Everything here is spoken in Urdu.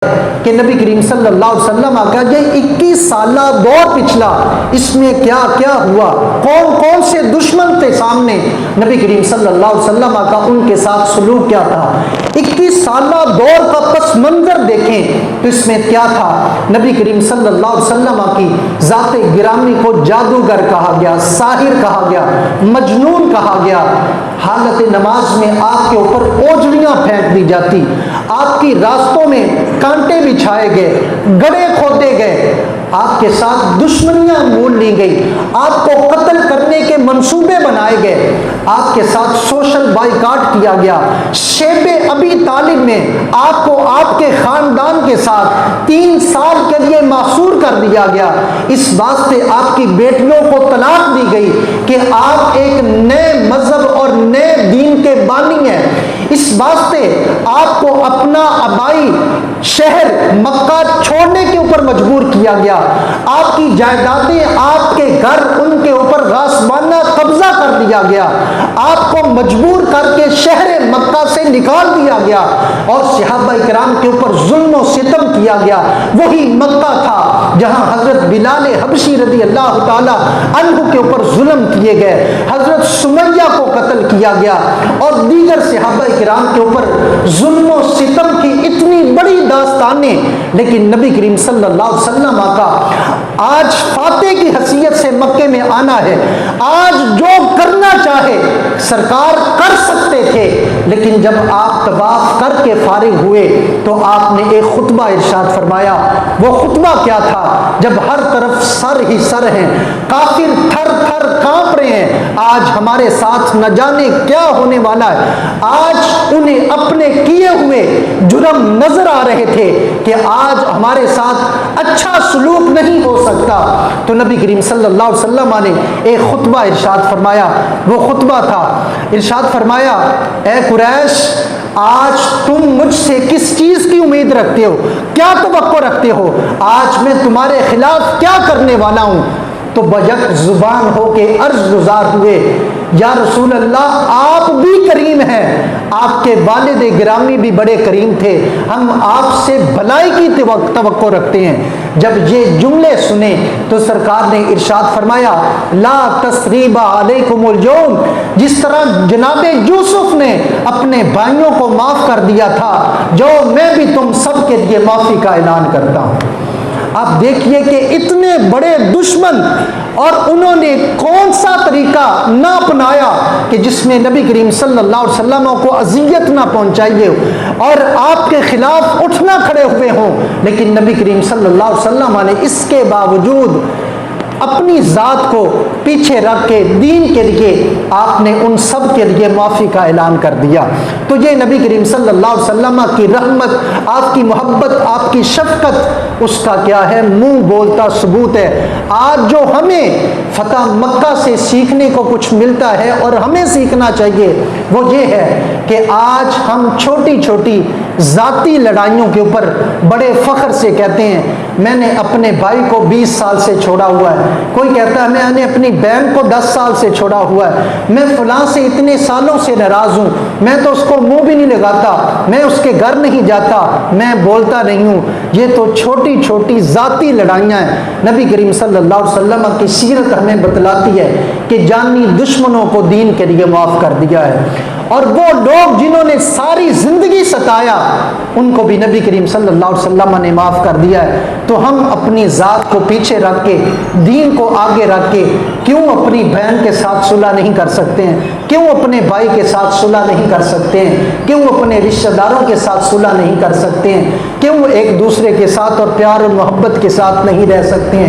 کہ نبی کریم صلی اللہ علیہ وسلم کا یہ 21 سالہ دور پچھلا، اس میں کیا کیا ہوا، کون کون سے دشمن تھے سامنے، نبی کریم صلی اللہ علیہ وسلم کا ان کے ساتھ سلوک کیا تھا، 21 سالہ دور کا پس منظر دیکھیں تو اس میں کیا تھا۔ نبی کریم صلی اللہ علیہ وسلم کی ذات گرامی کو جادوگر کہا گیا، ساحر کہا گیا، مجنون کہا گیا۔ حالت نماز میں آپ کے اوپر اوجڑیاں پھینک دی جاتی، آپ کی راستوں میں کانٹے بچھائے گئے، گڑھے کھودے گئے، آپ کے ساتھ دشمنیاں مول لی گئی، آپ کو قتل کرنے کے منصوبے بنائے گئے، آپ کے ساتھ سوشل بائیکاٹ کیا گیا۔ شیب ابی طالب نے آپ کو آپ کے خاندان کے ساتھ 3 سال کے لیے محصور کر دیا گیا، اس واسطے آپ کی بیٹیوں کو طلاق دی گئی کہ آپ ایک نئے مذہب اور نئے دین کے بانی ہیں، اس واسطے آپ کو اپنا آبائی شہر مکہ چھوڑنے کے اوپر مجبور کیا گیا، آپ کی جائیدادیں، آپ کے گھر، ان کے اوپر غاصبانہ قبضہ کر دیا گیا، آپ کو مجبور کر کے شہر مکہ سے نکال دیا گیا اور صحابہ کرام کے اوپر ظلم و ستم کیا گیا۔ وہی مکہ تھا جہاں حضرت بلال حبشی رضی اللہ تعالی عنہ کے اوپر ظلم کیے گئے، حضرت سمیہ کو قتل کیا گیا اور دیگر صحابہ کرام کے اوپر ظلم و ستم کی اتنی بڑی داستانیں، لیکن نبی کریم صلی اللہ علیہ وسلم کا آج فاتح کی حیثیت سے مکے میں آنا ہے، آج جو کرنا چاہے سرکار کر سکتے تھے، لیکن جب آپ طواف کر کے فارغ ہوئے تو آپ نے ایک خطبہ ارشاد فرمایا۔ وہ خطبہ کیا تھا؟ جب ہر طرف سر ہی سر ہیں، کافر تھر تھر کانپ رہے ہیں، آج ہمارے ساتھ نہ جانے کیا ہونے والا ہے، آج انہیں اپنے کیے ہوئے جرم نظر آ رہے تھے کہ آج ہمارے ساتھ اچھا سلوک نہیں ہو سکتا، تو نبی کریم صلی اللہ علیہ وسلم نے ایک خطبہ ارشاد فرمایا۔ وہ خطبہ تھا، ارشاد فرمایا، اے قریش، آج تم مجھ سے کس چیز کی امید رکھتے ہو، کیا توقع رکھتے ہو، آج میں تمہارے خلاف کیا کرنے والا ہوں؟ تو بیک زبان ہو کے عرض گزار ہوئے، یا رسول اللہ آپ بھی کریم ہیں، آپ کے والد گرامی بھی بڑے کریم تھے، ہم آپ سے بھلائی کی توقع رکھتے ہیں۔ جب یہ جملے سنے تو سرکار نے ارشاد فرمایا، لا تثریب علیکم اليوم، جس طرح جناب یوسف نے اپنے بھائیوں کو معاف کر دیا تھا، جو میں بھی تم سب کے لیے معافی کا اعلان کرتا ہوں۔ آپ دیکھیے کہ اتنے بڑے دشمن اور انہوں نے کون سا طریقہ نہ اپنایا کہ جس میں نبی کریم صلی اللہ علیہ وسلم کو اذیت نہ پہنچائی ہو اور آپ کے خلاف اٹھنا کھڑے ہوئے ہوں، لیکن نبی کریم صلی اللہ علیہ وسلم نے اس کے باوجود اپنی ذات کو پیچھے رکھ کے دین کے لیے آپ نے ان سب کے لیے معافی کا اعلان کر دیا۔ تو یہ نبی کریم صلی اللہ علیہ وسلم کی رحمت، آپ کی محبت، آپ کی شفقت، اس کا کیا ہے؟ منہ بولتا ثبوت ہے۔ آج جو ہمیں فتح مکہ سے سیکھنے کو کچھ ملتا ہے اور ہمیں سیکھنا چاہیے وہ یہ ہے کہ آج ہم چھوٹی چھوٹی ذاتی لڑائیوں کے اوپر بڑے فخر سے کہتے ہیں میں نے اپنے بھائی کو 20 سال سے چھوڑا ہوا ہے، کوئی کہتا ہے میں نے اپنی بہن کو 10 سال سے چھوڑا ہوا ہے، میں فلاں سے اتنے سالوں سے ناراض ہوں، میں تو اس کو منہ بھی نہیں لگاتا، میں اس کے گھر نہیں جاتا، میں بولتا نہیں ہوں۔ یہ تو چھوٹی چھوٹی ذاتی لڑائیاں ہیں۔ نبی کریم صلی اللہ علیہ وسلم کی سیرت ہمیں بتلاتی ہے کہ جانی دشمنوں کو دین کے لیے معاف کر دیا ہے، اور وہ لوگ جنہوں نے ساری زندگی ستایا ان کو بھی نبی کریم صلی اللہ علیہ وسلم نے معاف کر دیا ہے۔ تو ہم اپنی ذات کو پیچھے رکھ کے دین کو آگے رکھ کے کیوں اپنی بہن کے ساتھ صلح نہیں کر سکتے ہیں، کیوں اپنے بھائی کے ساتھ صلح نہیں کر سکتے ہیں، کیوں اپنے رشتہ داروں کے ساتھ صلح نہیں کر سکتے ہیں، کیوں ایک دوسرے کے ساتھ اور پیار اور محبت کے ساتھ نہیں رہ سکتے ہیں۔